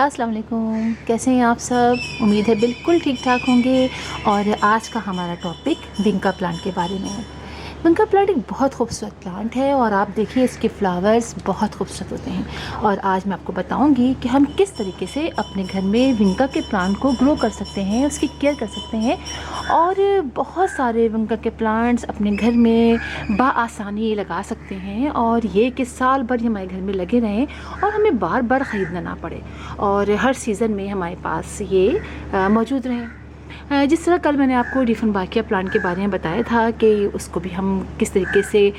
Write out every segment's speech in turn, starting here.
अस्सलाम वालेकुम, कैसे हैं आप सब। उम्मीद है बिल्कुल ठीक ठाक होंगे। और आज का हमारा टॉपिक विंका प्लांट के बारे में है। विंका प्लांट एक बहुत खूबसूरत प्लांट है और आप देखिए इसके फ्लावर्स बहुत खूबसूरत होते हैं। और आज मैं आपको बताऊंगी कि हम किस तरीके से अपने घर में विंका के प्लांट को ग्रो कर सकते हैं, उसकी केयर कर सकते हैं। और बहुत सारे विंका के प्लांट्स अपने घर में बआसानी लगा सकते हैं और ये कि साल भर हमारे घर में लगे रहें और हमें बार बार ख़रीदना ना पड़े और हर सीज़न में हमारे पास ये मौजूद रहें। जिस तरह कल मैंने आपको डिफनबाकिया प्लांट के बारे में बताया था कि उसको भी हम किस तरीके से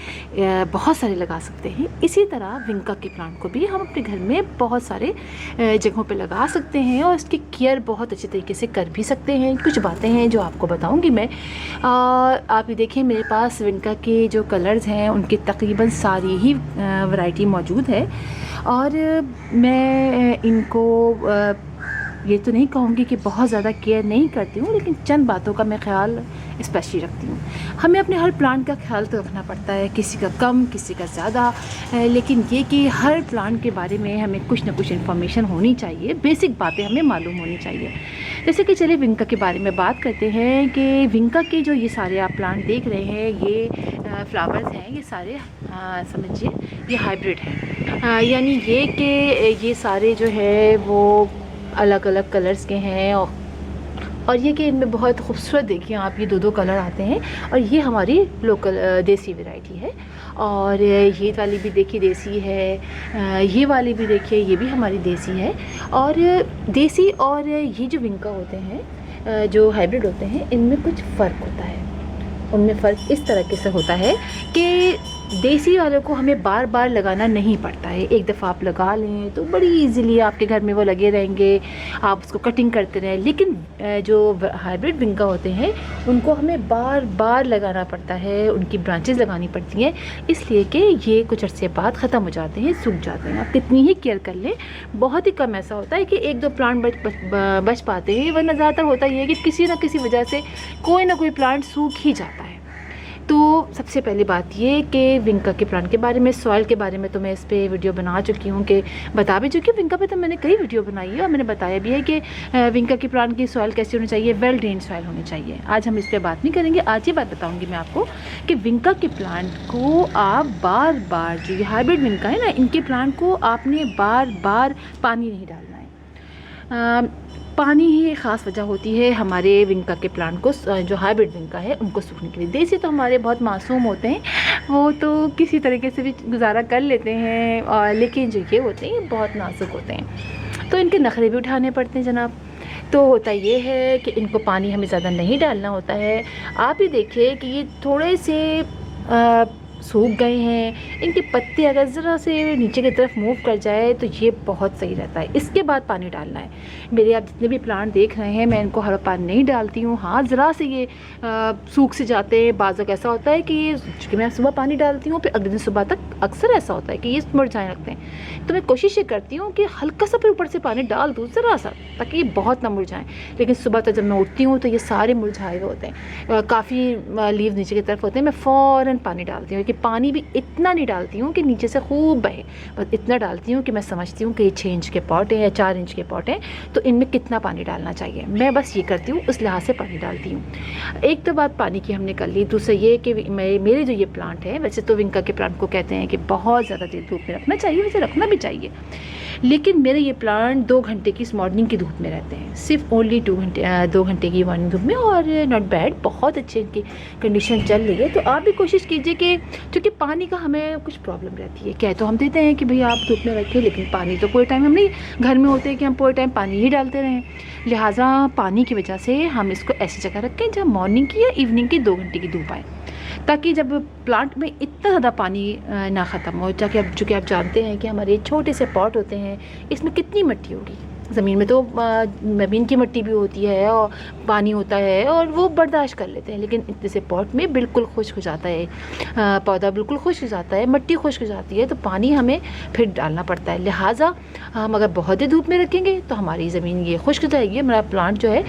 बहुत सारे लगा सकते हैं, इसी तरह विंका के प्लांट को भी हम अपने घर में बहुत सारे जगहों पे लगा सकते हैं और इसकी केयर बहुत अच्छे तरीके से कर भी सकते हैं। कुछ बातें हैं जो आपको बताऊंगी मैं। आप ये देखिए मेरे पास विंका के जो कलर्स हैं उनकी तकरीबन सारी ही वैरायटी मौजूद है और मैं इनको ये तो नहीं कहूँगी कि बहुत ज़्यादा केयर नहीं करती हूँ, लेकिन चंद बातों का मैं ख्याल स्पेशली रखती हूँ। हमें अपने हर प्लांट का ख्याल तो रखना पड़ता है, किसी का कम किसी का ज़्यादा, लेकिन ये कि हर प्लांट के बारे में हमें कुछ ना कुछ इन्फॉर्मेशन होनी चाहिए, बेसिक बातें हमें मालूम होनी चाहिए। जैसे कि चलिए विंका के बारे में बात करते हैं कि विंका के जो ये सारे आप प्लांट देख रहे हैं, ये फ्लावर्स हैं, ये सारे समझिए ये हाइब्रिड हैं। यानी ये कि ये सारे जो है वो अलग अलग कलर्स के हैं और ये कि इनमें बहुत खूबसूरत देखिए आप ये दो कलर आते हैं और ये हमारी लोकल देसी वैरायटी है। और ये वाली भी देखिए देसी है, ये वाली भी देखिए ये भी हमारी देसी है। और देसी और ये जो विंका होते हैं जो हाइब्रिड होते हैं, इनमें कुछ फ़र्क होता है। उनमें फ़र्क इस तरीके से होता है कि देसी वालों को हमें बार बार लगाना नहीं पड़ता है। एक दफ़ा आप लगा लें तो बड़ी इजीली आपके घर में वो लगे रहेंगे, आप उसको कटिंग करते रहें। लेकिन जो हाइब्रिड विंका होते हैं उनको हमें बार बार लगाना पड़ता है, उनकी ब्रांचेस लगानी पड़ती हैं, इसलिए कि ये कुछ अर्से बाद ख़त्म हो जाते हैं, सूख जाते हैं। आप कितनी ही केयर कर लें, बहुत ही कम ऐसा होता है कि एक दो प्लांट बच पाते हैं, वरना ज़्यादातर होता ये है कि किसी न किसी वजह से कोई ना कोई प्लांट सूख ही जाता है। तो सबसे पहली बात ये कि विंका के प्लांट के बारे में, सॉइल के बारे में तो मैं इस पे वीडियो बना चुकी हूँ, कि बता भी चुकी हूँ। विंका पे तो मैंने कई वीडियो बनाई है और मैंने बताया भी है कि विंका के प्लांट की सॉइल कैसी होनी चाहिए, वेल ड्रेन सॉइल होनी चाहिए। आज हम इस पर बात नहीं करेंगे, आज ये बात बताऊँगी मैं आपको कि विंका के प्लांट को आप बार बार, जो ये हाइब्रिड विंका है ना, इनके प्लांट को आपने बार बार पानी नहीं डालना है। पानी ही ख़ास वजह होती है हमारे विंका के प्लांट को, जो हाइब्रिड विंका है उनको सूखने के लिए। देसी तो हमारे बहुत मासूम होते हैं, वो तो किसी तरीके से भी गुजारा कर लेते हैं, और लेकिन जो ये होते हैं ये बहुत नाजुक होते हैं, तो इनके नखरे भी उठाने पड़ते हैं जनाब। तो होता ये है कि इनको पानी हमें ज़्यादा नहीं डालना होता है। आप ही देखिए कि ये थोड़े से सूख गए हैं, इनके पत्ते अगर ज़रा से नीचे की तरफ मूव कर जाए तो ये बहुत सही रहता है। इसके बाद पानी डालना है। मेरे आप जितने भी प्लांट देख रहे हैं, मैं इनको हर पानी नहीं डालती हूँ। हाँ, ज़रा से ये सूख से जाते हैं। बाज़ ऐसा होता है कि चूँकि मैं सुबह पानी डालती हूँ, फिर अगले दिन सुबह तक अक्सर ऐसा होता है कि ये मुरझाने लगते हैं। तो मैं कोशिश ये करती हूँ कि हल्का सा फिर ऊपर से पानी डाल दूँ, ज़रा सा, ताकि ये बहुत ना मुरझाएँ। लेकिन सुबह तक जब मैं उठती हूँ तो ये सारे मुरझाए हुए होते हैं, काफ़ी लीव नीचे की तरफ होते हैं। मैं फ़ौरन पानी डालती हूँ, कि पानी भी इतना नहीं डालती हूँ कि नीचे से खूब बहे, बस इतना डालती हूँ कि मैं समझती हूँ कि ये 6 इंच के पॉट हैं या 4 इंच के पॉट हैं, तो इनमें कितना पानी डालना चाहिए। मैं बस ये करती हूँ, उस लिहाज से पानी डालती हूँ। एक तो बात पानी की हमने कर ली। दूसरा ये कि मेरे जो ये प्लांट है, वैसे तो विंका के प्लांट को कहते हैं कि बहुत ज़्यादा देर धूप में रखना चाहिए, वैसे रखना भी चाहिए, लेकिन मेरे ये प्लांट 2 घंटे की इस मॉर्निंग की धूप में रहते हैं, सिर्फ ओनली 2 घंटे की मॉर्निंग धूप में, और नॉट बैड, बहुत अच्छी इनकी कंडीशन चल रही है। तो आप भी कोशिश कीजिए कि, क्योंकि पानी का हमें कुछ प्रॉब्लम रहती है, कह तो हम देते हैं कि भाई आप धूप में रखें, लेकिन पानी तो पूरे टाइम हम नहीं घर में होते हैं कि हम पूरे टाइम पानी ही डालते रहें। लिहाजा पानी की वजह से हम इसको ऐसी जगह रखें जहाँ मॉर्निंग की या इवनिंग की 2 घंटे की धूप आए, ताकि जब प्लांट में इतना ज़्यादा पानी ना ख़त्म हो। ताकि अब चूँकि आप जानते हैं कि हमारे छोटे से पॉट होते हैं, इसमें कितनी मिट्टी होगी। ज़मीन में तो ज़मीन की मिट्टी भी होती है और पानी होता है और वो बर्दाश्त कर लेते हैं, लेकिन इतने से पॉट में बिल्कुल खुश्क हो जाता है, पौधा बिल्कुल खुश्क हो जाता है, मिट्टी खुश्क हो जाती है, तो पानी हमें फिर डालना पड़ता है। लिहाजा हम अगर बहुत ही धूप में रखेंगे तो हमारी ज़मीन ये खुश्क हो जाएगी, हमारा प्लांट जो है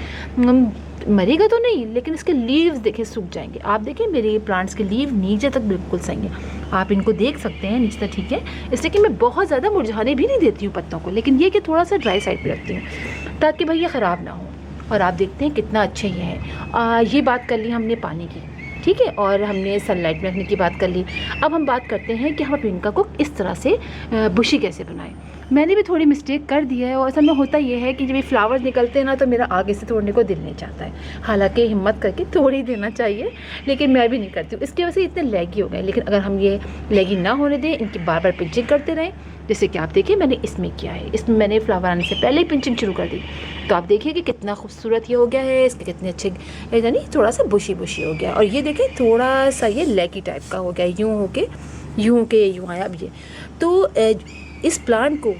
मरेगा तो नहीं, लेकिन इसके लीव्स देखिए सूख जाएंगे। आप देखिए मेरे प्लांट्स के लीव नीचे तक बिल्कुल सही है, आप इनको देख सकते हैं नीचे तक, ठीक है। इसलिए कि मैं बहुत ज़्यादा मुरझाने भी नहीं देती हूँ पत्तों को, लेकिन ये कि थोड़ा सा ड्राई साइड पे रखती हूँ ताकि भाई ये ख़राब ना हो। और आप देखते हैं कितना अच्छा ये है। ये बात कर ली हमने पानी की, ठीक है, और हमने सनलाइट में रखने की बात कर ली। अब हम बात करते हैं कि हम विंका को इस तरह से बुशी कैसे बनाएं। मैंने भी थोड़ी मिस्टेक कर दी है, और असल में होता ये है कि जब ये फ्लावर्स निकलते हैं ना तो मेरा आगे से तोड़ने को दिल नहीं चाहता है, हालांकि हिम्मत करके तोड़ ही देना चाहिए, लेकिन मैं भी नहीं करती हूँ। इसकी वजह से इतने लैगी हो गए। लेकिन अगर हम ये लैगी ना होने दें, इनकी बार बार पिंचिंग करते रहें, जैसे कि आप देखिए मैंने इसमें किया है, इसमें मैंने फ्लावर आने से पहले ही पिंचिंग शुरू कर दी, तो आप देखिए कि कितना खूबसूरत ये हो गया है। इसके कितने अच्छे, यानी थोड़ा सा बुशी बुशी हो गया, और ये देखिए थोड़ा सा ये लैगी टाइप का हो गया, यूँ होके यूँ आया। अब ये तो इस प्लांट को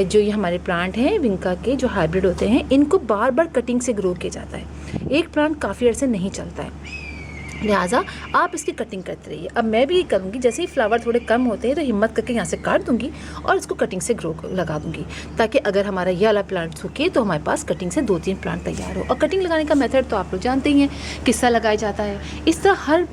जो ये हमारे प्लांट हैं विंका के जो हाइब्रिड होते हैं, इनको बार बार कटिंग से ग्रो किया जाता है। एक प्लांट काफ़ी अर्से नहीं चलता है, लिहाजा आप इसकी कटिंग करते रहिए। अब मैं भी करूँगी, जैसे ही फ्लावर थोड़े कम होते हैं तो हिम्मत करके यहाँ से काट दूँगी और इसको कटिंग से ग्रो लगा दूँगी, ताकि अगर हमारा ये वाला प्लांट सूखे तो हमारे पास कटिंग से 2-3 प्लांट तैयार हो। और कटिंग लगाने का मेथड तो आप लोग जानते ही हैं, किस्सा लगाया जाता है। इस तरह हर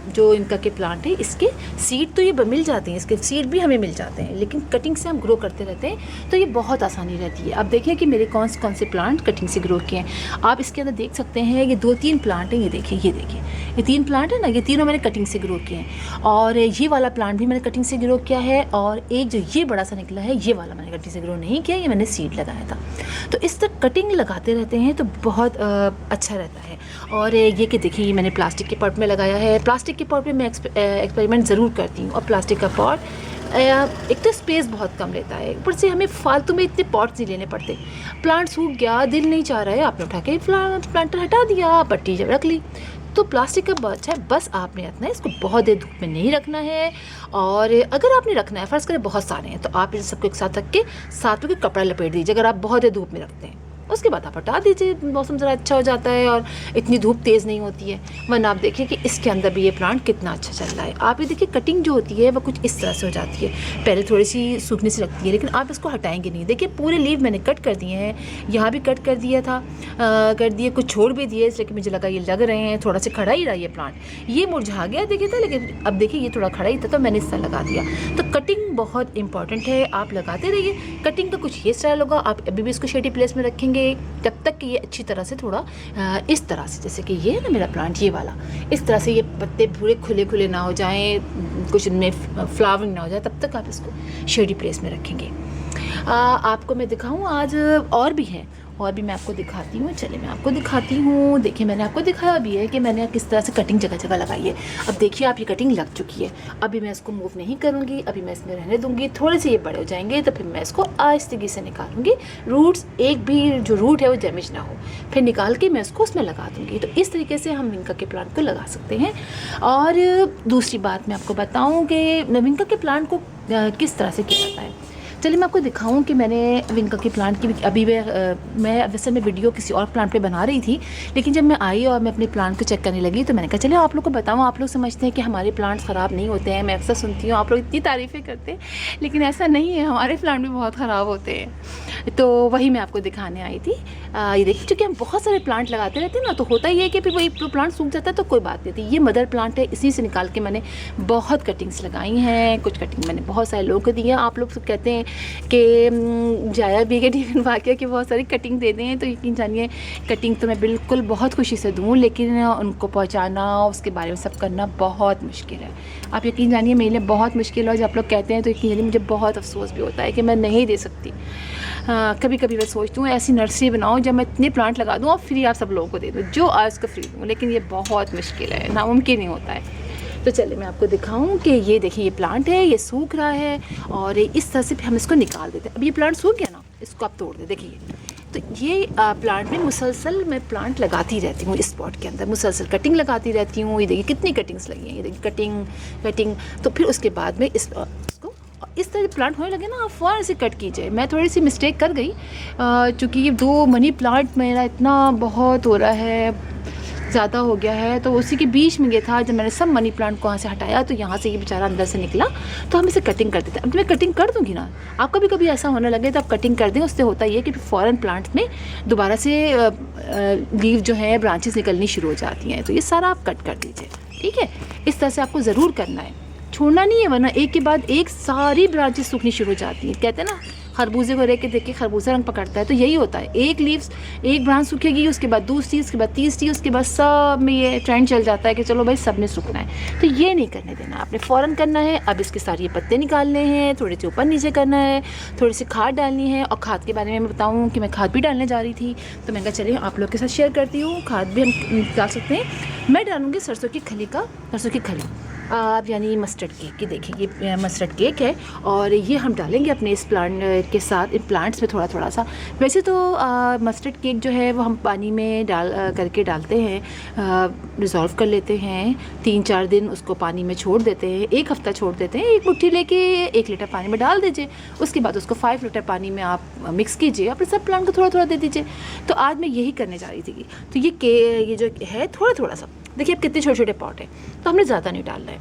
जो इनका के प्लांट है, इसके सीड तो ये मिल जाते हैं, इसके सीड भी हमें मिल जाते हैं, लेकिन कटिंग से हम ग्रो करते रहते हैं तो ये बहुत आसानी रहती है। अब देखिए कि मेरे कौन से प्लांट कटिंग से ग्रो किए हैं। आप इसके अंदर देख सकते हैं ये 2-3 प्लांट हैं, ये देखिए ये 3 प्लांट है ना, ये तीनों मैंने कटिंग से ग्रो किए हैं। और ये वाला प्लांट भी मैंने कटिंग से ग्रो किया है, और एक जो ये बड़ा सा निकला है, ये वाला मैंने कटिंग से ग्रो नहीं किया, ये मैंने सीड लगाया था। तो इस तरह कटिंग लगाते रहते हैं तो बहुत अच्छा रहता है। और ये कि देखिए मैंने प्लास्टिक के पॉट में लगाया है। प्लास्टिक के पॉट में मैं एक्सपेरिमेंट ज़रूर करती हूँ। और प्लास्टिक का पॉट एक तो स्पेस बहुत कम लेता है, ऊपर से हमें फालतू में इतने पॉट्स नहीं लेने पड़ते। प्लांट सूख गया, दिल नहीं चाह रहा है, आपने उठा के प्लांटर हटा दिया, पट्टी जब रख ली। तो प्लास्टिक का अच्छा है, बस आपने रखना है इसको, बहुत देर धूप में नहीं रखना है। और अगर आपने रखना है, फ़र्ज़ करें बहुत सारे हैं, तो आप इन सबको एक साथ रख के साथ में कपड़ा लपेट दीजिए अगर आप बहुत देर धूप में रखते हैं। उसके बाद आप हटा दीजिए, मौसम ज़रा अच्छा हो जाता है और इतनी धूप तेज़ नहीं होती है। वरना आप देखिए कि इसके अंदर भी ये प्लांट कितना अच्छा चल रहा है। आप ये देखिए कटिंग जो होती है वो कुछ इस तरह से हो जाती है, पहले थोड़ी सी सूखने से लगती है, लेकिन आप इसको हटाएंगे नहीं। देखिए पूरे लीव मैंने कट कर दिए हैं, यहाँ भी कट कर दिया था, कर दिए, कुछ छोड़ भी दिए, इसलिए कि मुझे लगा ये लग रहे हैं, थोड़ा सा खड़ा ही रहा ये प्लांट, ये मुरझा गया देखिए था, लेकिन अब देखिए ये थोड़ा खड़ा ही था तो मैंने इस तरह लगा दिया। तो कटिंग बहुत इंपॉर्टेंट है, आप लगाते रहिए। कटिंग का कुछ ये स्टाइल होगा, आप अभी भी इसको शेडी प्लेस में रखेंगे तब तक कि ये अच्छी तरह से थोड़ा इस तरह से, जैसे कि ये है ना मेरा प्लांट ये वाला, इस तरह से ये पत्ते पूरे खुले खुले ना हो जाएं, कुछ इनमें फ्लावरिंग ना हो जाए, तब तक आप इसको शेडी प्लेस में रखेंगे। आपको मैं दिखाऊं आज और भी हैं, और भी मैं आपको दिखाती हूँ। चलिए मैं आपको दिखाती हूँ। देखिए मैंने आपको दिखाया भी है कि मैंने किस तरह से कटिंग जगह जगह लगाई है। अब देखिए आप ये कटिंग लग चुकी है, अभी मैं इसको मूव नहीं करूँगी, अभी मैं इसमें रहने दूँगी। थोड़े से ये बड़े हो जाएंगे तो फिर मैं इसको आहिस्तेगी से निकालूंगी, रूट्स एक भी जो रूट है वो डैमेज ना हो, फिर निकाल के मैं इसको उसमें लगा दूँगी। तो इस तरीके से हम विंका के प्लांट को लगा सकते हैं। और दूसरी बात मैं आपको बताऊँ कि विंका के प्लांट को किस तरह से किया जाता है। चलिए मैं आपको दिखाऊं कि मैंने विंका के प्लांट की अभी मैं वैसे मैं वीडियो किसी और प्लांट पे बना रही थी, लेकिन जब मैं आई और मैं अपने प्लांट को चेक करने लगी तो मैंने कहा चलिए आप लोग को बताऊं। आप लोग समझते हैं कि हमारे प्लांट्स ख़राब नहीं होते हैं, मैं अक्सर सुनती हूँ आप लोग इतनी तारीफ़ें करते हैं, लेकिन ऐसा नहीं है, हमारे प्लांट भी बहुत ख़राब होते हैं। तो वही मैं आपको दिखाने आई थी। ये देखिए चूँकि हम बहुत सारे प्लांट लगाते रहते हैं ना, तो होता ही है कि फिर वही प्लांट सूख जाता है तो कोई बात नहीं थी। ये मदर प्लांट है, इसी से निकाल के मैंने बहुत कटिंग्स लगाई हैं, कुछ कटिंग मैंने बहुत सारे लोगों को दी है। आप लोग कहते हैं कि जाया भी के टिफिन वाक़या की बहुत सारी कटिंग दे दें, तो यकीन जानिए कटिंग तो मैं बिल्कुल बहुत खुशी से दूँ, लेकिन उनको पहुंचाना, उसके बारे में सब करना बहुत मुश्किल है। आप यकीन जानिए मेरे लिए बहुत मुश्किल है, और जब आप लोग कहते हैं तो यकीन जानिए मुझे बहुत अफसोस भी होता है कि मैं नहीं दे सकती। कभी कभी मैं सोचती हूँ ऐसी नर्सरी बनाऊँ जब मैं इतने प्लांट लगा दूँ और फ्री आप सब लोगों को दे दूँ, जो आज का फ्री दूँ, लेकिन ये बहुत मुश्किल है, नामुमकिन नहीं होता है। तो चलिए मैं आपको दिखाऊं कि ये देखिए ये प्लांट है, ये सूख रहा है और इस तरह से हम इसको निकाल देते हैं। अब ये प्लांट सूख गया ना, इसको आप तोड़ दे। देखिए तो ये प्लांट में मुसलसल मैं प्लांट लगाती रहती हूँ, इस स्पॉट के अंदर मुसलसल कटिंग लगाती रहती हूँ। ये देखिए कितनी कटिंग्स लगी हैं, ये देखिए कटिंग। तो फिर उसके बाद में इसको इस तरह प्लांट होने लगे ना, आप फ़ौरन से कट कीजिए। मैं थोड़ी सी मिस्टेक कर गई, चूँकि ये 2 मनी प्लांट मेरा इतना बहुत हो रहा है, ज़्यादा हो गया है। तो उसी के बीच में ये था, जब मैंने सब मनी प्लांट को वहाँ से हटाया तो यहाँ से ये बेचारा अंदर से निकला, तो हम इसे कटिंग कर देते हैं। अब मैं कटिंग कर दूँगी ना, आपका भी कभी ऐसा होने लगे तो आप कटिंग कर दें। उससे होता ये कि फ़ौरन प्लांट्स में दोबारा से लीव जो है, ब्रांचेस निकलनी शुरू हो जाती हैं। तो ये सारा आप कट कर दीजिए, ठीक है। इस तरह से आपको ज़रूर करना है, छोड़ना नहीं है, वरना एक के बाद एक सारी ब्रांचेस सूखनी शुरू हो जाती हैं। कहते हैं ना, खरबूजे को देख के खरबूजा रंग पकड़ता है, तो यही होता है। एक लीव्स, एक ब्रांच सूखेगी, उसके बाद दूसरी, उसके बाद तीसरी, उसके बाद सब में ये ट्रेंड चल जाता है कि चलो भाई सब ने सूखना है। तो ये नहीं करने देना, आपने फ़ौरन करना है। अब इसके सारे पत्ते निकालने हैं, थोड़े से ऊपर नीचे करना है, थोड़ी सी खाद डालनी है। और खाद के बारे में मैं बताऊँ कि मैं खाद भी डालने जा रही थी, तो मैं कहा चलिए आप लोग के साथ शेयर करती हूँ। खाद भी हम डाल सकते हैं। मैं डालूँगी सरसों की खली यानी मस्टर्ड केक की। देखिए ये मस्टर्ड केक है और ये हम डालेंगे अपने इस प्लांट के साथ, इन प्लांट्स में थोड़ा सा। वैसे तो मस्टर्ड केक जो है वो हम पानी में करके डालते हैं, डिज़ोल्व कर लेते हैं, 3-4 दिन उसको पानी में छोड़ देते हैं, 1 हफ़्ता छोड़ देते हैं। 1 मुट्ठी लेके 1 लीटर पानी में डाल दीजिए, उसके बाद उसको 5 लीटर पानी में आप मिक्स कीजिए, अपने सब प्लांट को थोड़ा दे दीजिए। तो आज मैं यही करने जा रही थी। तो ये जो है थोड़ा सा, देखिए अब कितने छोटे पॉट हैं, तो हमने ज़्यादा नहीं डालना है,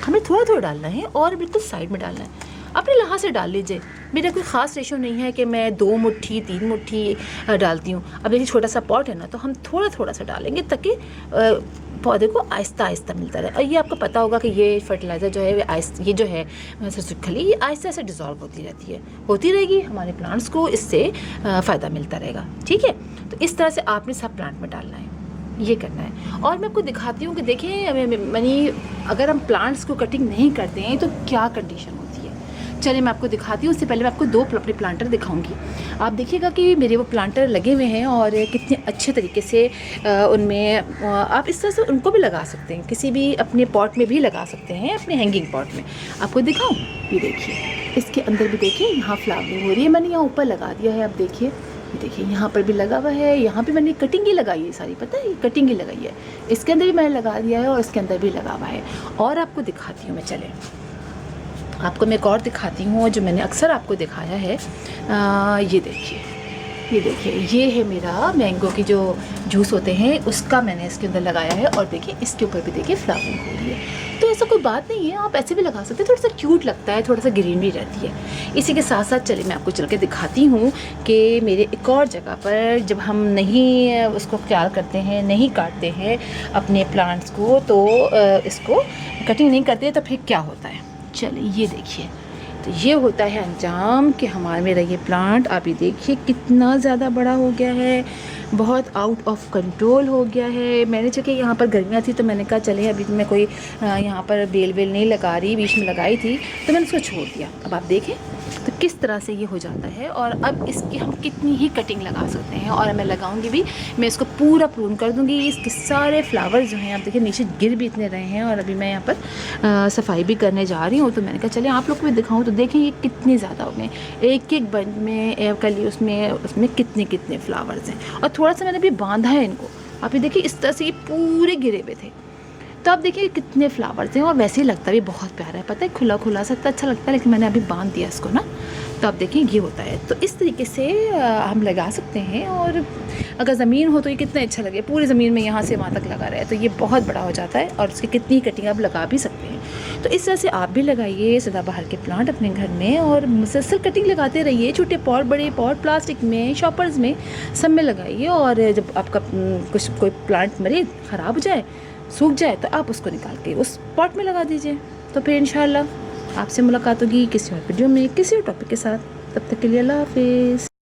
हमें थोड़ा डालना है और बिल्कुल साइड में डालना है। अपने लिहाज से डाल लीजिए, मेरा कोई ख़ास रेशो नहीं है कि मैं 2 मुट्ठी 3 मुट्ठी डालती हूँ। अब देखिए छोटा सा पॉट है ना, तो हम थोड़ा सा डालेंगे ताकि पौधे को आहिस्ता मिलता रहे। और ये आपको पता होगा कि ये फर्टिलाइज़र जो है ये जो है सरसों की खली, ये आहिस्ता से डिज़ोल्व होती रहेगी। हमारे प्लांट्स को इससे फ़ायदा मिलता रहेगा, ठीक है। तो इस तरह से आपने सब प्लांट में डालना है, ये करना है। और मैं आपको दिखाती हूँ कि देखें अगर हम प्लांट्स को कटिंग नहीं करते हैं तो क्या कंडीशन होती है। चलिए मैं आपको दिखाती हूँ। उससे पहले मैं आपको 2 अपने प्लांटर दिखाऊंगी। आप देखिएगा कि मेरे वो प्लांटर लगे हुए हैं और कितने अच्छे तरीके से उनमें आप इस तरह से उनको भी लगा सकते हैं, किसी भी अपने पॉट में भी लगा सकते हैं, अपने हैंगिंग पॉट में। आपको दिखाऊँ, ये देखिए इसके अंदर भी देखिए यहाँ फ्लावरिंग हो रही है। मैंने यहाँ ऊपर लगा दिया है, आप देखिए यहाँ पर भी लगा हुआ है, यहाँ पे मैंने कटिंग ही लगाई है सारी, पता है ये कटिंग ही लगाई है। इसके अंदर भी मैंने लगा दिया है और इसके अंदर भी लगा हुआ है। और आपको दिखाती हूँ मैं, चले आपको मैं एक और दिखाती हूँ जो मैंने अक्सर आपको दिखाया है। ये देखिए ये है मेरा मैंगो की जो जूस होते हैं उसका मैंने इसके अंदर लगाया है। और देखिए इसके ऊपर भी देखिए फ्लावरिंग हो रही है। तो ऐसा कोई बात नहीं है, आप ऐसे भी लगा सकते हैं, थोड़ा सा क्यूट लगता है, थोड़ा सा ग्रीनरी रहती है। इसी के साथ साथ चलिए मैं आपको चल के दिखाती हूँ कि मेरे एक और जगह पर जब हम नहीं उसको ख्याल करते हैं, नहीं काटते हैं अपने प्लांट्स को, तो इसको कटिंग नहीं करते तो फिर क्या होता है। चलिए ये देखिए, तो ये होता है अंजाम कि हमारा मेरा ये प्लांट आप ये देखिए कितना ज़्यादा बड़ा हो गया है, बहुत आउट ऑफ कंट्रोल हो गया है। मैंने चूँकि यहाँ पर गर्मियाँ थी तो मैंने कहा चले अभी मैं कोई यहाँ पर बेल नहीं लगा रही, बीच में लगाई थी तो मैंने उसको छोड़ दिया। अब आप देखें तो किस तरह से ये हो जाता है। और अब इसकी हम कितनी ही कटिंग लगा सकते हैं, और मैं लगाऊंगी भी, मैं इसको पूरा प्रून कर दूंगी। इसके सारे फ्लावर्स जो हैं आप देखिए नीचे गिर भी इतने रहे हैं। और अभी मैं यहाँ पर सफाई भी करने जा रही हूँ, तो मैंने कहा चलिए आप लोग को भी दिखाऊँ। तो देखें ये कितने ज़्यादा हो गए, एक बंच में कली उसमें कितने फ्लावर्स हैं। और थोड़ा सा मैंने अभी बांधा है इनको, आप ये देखिए इस तरह से ये पूरे गिरे हुए थे। तो आप देखिए कितने फ्लावर्स हैं, और वैसे ही लगता भी बहुत प्यारा है, पता है खुला सा अच्छा लगता है, लेकिन मैंने अभी बांध दिया इसको ना। तो आप देखिए ये होता है। तो इस तरीके से हम लगा सकते हैं। और अगर ज़मीन हो तो ये कितना अच्छा लगे, पूरी ज़मीन में यहाँ से वहाँ तक लगा रहा है तो ये बहुत बड़ा हो जाता है। और इसकी कितनी कटिंग आप लगा भी सकते हैं। तो इस तरह से आप भी लगाइए सदाबहार के प्लांट अपने घर में, और मुसलसल कटिंग लगाते रहिए, छोटे पॉट बड़े पॉट, प्लास्टिक में, शॉपर्स में, सब में लगाइए। और जब आपका कोई प्लांट मरे, ख़राब हो जाए, सूख जाए, तो आप उसको निकाल के उस पॉट में लगा दीजिए। तो फिर इंशाल्लाह आपसे मुलाकात होगी किसी और वीडियो में किसी और टॉपिक के साथ। तब तक के लिए अल्लाह हाफिज़।